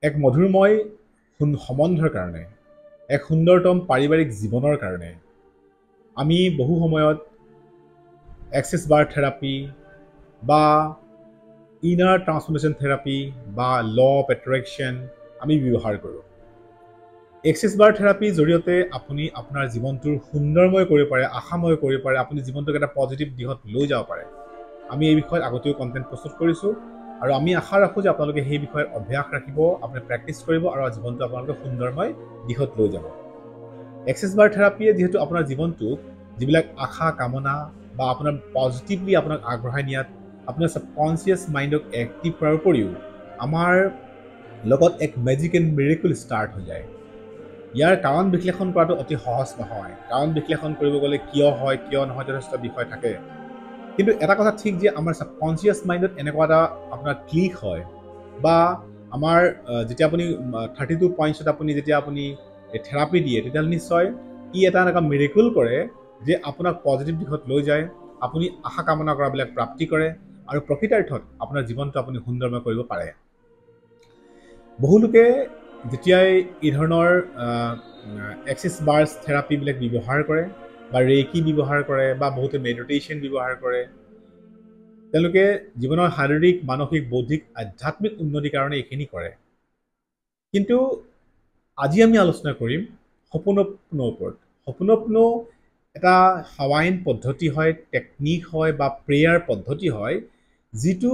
এক মধুৰময় সম্বন্ধৰ কাৰণে, এক সুন্দৰতম পাৰিবাৰিক জীৱনৰ কাৰণে আমি বহু সময়ত এক্সেছ বাৰ থেৰাপি বা ইনাৰ ট্ৰান্সফৰ্মেশ্যন থেৰাপি বা ল অফ এট্ৰেকশ্যন আমি ব্যৱহাৰ কৰোঁ। এক্সেছ বাৰ থেৰাপিৰ জৰিয়তে আপুনি আপোনাৰ জীৱনটোৰ সুন্দৰময় কৰিব পাৰে, আশাময় কৰিব পাৰে, আপুনি জীৱনটোক এটা পজিটিভ দিশত লৈ যাব পাৰে। আমি এই বিষয়ত আগতেও কণ্টেণ্ট প্ৰস্তুত কৰিছোঁ আৰু আমি আশা ৰাখোঁ যে আপোনালোকে সেই বিষয়ত অভ্যাস ৰাখিব, আপুনি প্ৰেক্টিছ কৰিব আৰু জীৱনটো আপোনালোকে সুন্দৰময় দিশত লৈ যাব। এক্সেছ বাৰ থেৰাপিয়ে যিহেতু আপোনাৰ জীৱনটোক যিবিলাক আশা কামনা বা আপোনাৰ পজিটিভলি আপোনাক আগবঢ়াই নিয়াত আপোনাৰ ছাবকনচিয়াছ মাইণ্ডক এক্টিভ কৰাৰ উপৰিও আমাৰ লগত এক মেজিক এণ্ড মিৰেকল ষ্টাৰ্ট হৈ যায়। ইয়াৰ কাৰণ বিশ্লেষণ কৰাটো অতি সহজ নহয়। কাৰণ বিশ্লেষণ কৰিব গ'লে কিয় হয় কিয় নহয় যথেষ্ট বিষয় থাকে, কিন্তু এটা কথা ঠিক যে আমাৰ ছাবকনচিয়াছ মাইণ্ডত এনেকুৱা এটা আপোনাৰ ক্লিক হয় বা আমাৰ যেতিয়া আপুনি 32 পইণ্টছত আপুনি যেতিয়া আপুনি থেৰাপি দিয়ে তেতিয়াহ'লে নিশ্চয় ই এটা এনেকুৱা মিৰেকল কৰে যে আপোনাক পজিটিভ দিশত লৈ যায়, আপুনি আশা কামনা কৰাবিলাক প্ৰাপ্তি কৰে আৰু প্ৰকৃতাৰ্থত আপোনাৰ জীৱনটো আপুনি সুন্দৰময় কৰিব পাৰে। বহুলোকে যেতিয়াই এই ধৰণৰ এক্সেছ বাৰ্ছ থেৰাপিবিলাক ব্যৱহাৰ কৰে বা ৰেকি ব্যৱহাৰ কৰে বা বহুতে মেডিটেশ্যন ব্যৱহাৰ কৰে, তেওঁলোকে জীৱনৰ শাৰীৰিক মানসিক বৌদ্ধিক আধ্যাত্মিক উন্নতিৰ কাৰণে এইখিনি কৰে। কিন্তু আজি আমি আলোচনা কৰিম সপোনপনোৰ ওপৰত। সপোনপনো এটা হাৱাইন পদ্ধতি হয়, টেকনিক হয় বা প্ৰেয়াৰ পদ্ধতি হয়, যিটো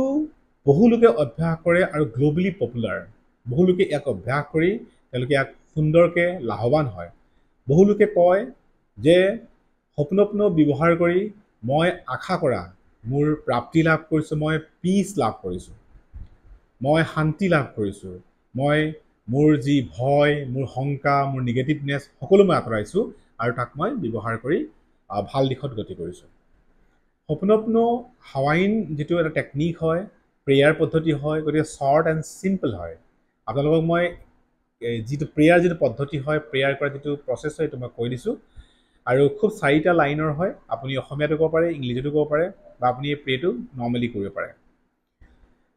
বহুলোকে অভ্যাস কৰে আৰু গ্ল'বেলি পপুলাৰ। বহুলোকে ইয়াক অভ্যাস কৰি তেওঁলোকে ইয়াক সুন্দৰকৈ লাভৱান হয়। বহুলোকে কয় যে সপোনপনো ব্যৱহাৰ কৰি মই আশা কৰা মোৰ প্ৰাপ্তি লাভ কৰিছোঁ, মই পিচ লাভ কৰিছোঁ, মই শান্তি লাভ কৰিছোঁ, মই মোৰ যি ভয়, মোৰ শংকা, মোৰ নিগেটিভনেছ সকলো মই আঁতৰাইছোঁ আৰু তাক মই ব্যৱহাৰ কৰি ভাল দিশত গতি কৰিছোঁ। সপোনপনো হাৱাইন যিটো এটা টেকনিক হয়, প্ৰেয়াৰ পদ্ধতি হয়, গতিকে শ্বৰ্ট এণ্ড চিম্পল হয়। আপোনালোকক মই যিটো প্ৰেয়াৰ যিটো পদ্ধতি হয়, প্ৰেয়াৰ কৰা যিটো প্ৰচেছ হয় সেইটো মই কৈ দিছোঁ আৰু খুব 4টা লাইনৰ হয়। আপুনি অসমীয়াতো ক'ব পাৰে, ইংলিছতো ক'ব পাৰে বা আপুনি এই প্ৰেটো নৰ্মেলি কৰিব পাৰে।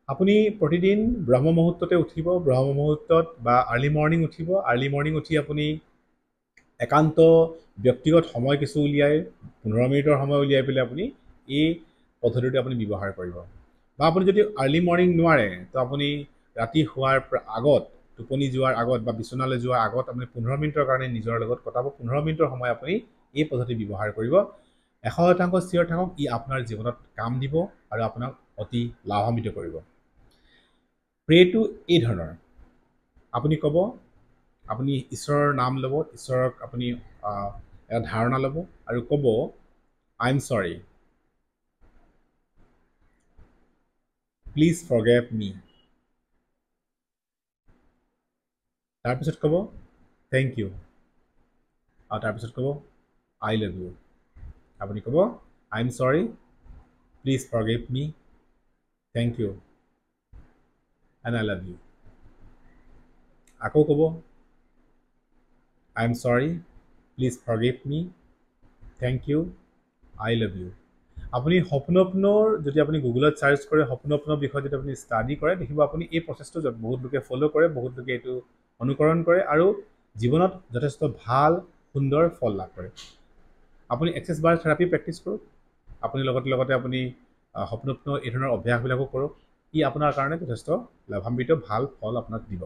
আপুনি প্ৰতিদিন ব্ৰহ্ম মুহূৰ্ততে উঠিব, ব্ৰহ্ম মুহূৰ্তত বা আৰ্লি মৰ্ণিং উঠিব। আৰ্লি মৰ্ণিং উঠি আপুনি একান্ত ব্যক্তিগত সময় কিছু উলিয়াই 15 মিনিটৰ সময় উলিয়াই পেলাই আপুনি এই পদ্ধতিটো আপুনি ব্যৱহাৰ কৰিব। বা আপুনি যদি আৰ্লি মৰ্ণিং নোৱাৰে তো আপুনি ৰাতি শোৱাৰ আগত, টোপনি যোৱাৰ আগত বা বিচনালৈ যোৱাৰ আগত আপুনি 15 মিনিটৰ কাৰণে নিজৰ লগত কটাব। 15 মিনিটৰ সময় আপুনি এই পদ্ধতি ব্যৱহাৰ কৰিব। 100% চিয়ৰ থাকক ই আপোনাৰ জীৱনত কাম দিব আৰু আপোনাক অতি লাভান্বিত কৰিব। প্ৰেটো এই ধৰণৰ, আপুনি ক'ব, আপুনি ঈশ্বৰৰ নাম ল'ব, ঈশ্বৰক আপুনি এটা ধাৰণা ল'ব আৰু ক'ব I am sorry, please forgive মি। তাৰপিছত ক'ব থেংক ইউ আৰু তাৰপিছত ক'ব আই লাভ ইউ। আপুনি ক'ব I am sorry, please forgive me, thank you and I love you. আকৌ ক'ব I am sorry, please forgive me, thank you, I love you. আপুনি সপোনপনোৰ যদি আপুনি গুগলত চাৰ্চ কৰে, সপোনপনোৰ বিষয়ে যদি আপুনি ষ্টাডি কৰে, দেখিব আপুনি এই প্ৰচেছটো বহুত লোকে ফ'ল' কৰে, বহুত লোকে এইটো অনুকৰণ কৰে আৰু জীৱনত যথেষ্ট ভাল সুন্দৰ ফল লাভ কৰে। আপুনি এক্সেছ বাৰ থেৰাপি প্ৰেক্টিছ কৰক, আপুনি লগতে আপুনি সপোনপনো এই ধৰণৰ অভ্যাসবিলাকো কৰক। ই আপোনাৰ কাৰণে যথেষ্ট লাভান্বিত ভাল ফল আপোনাক দিব।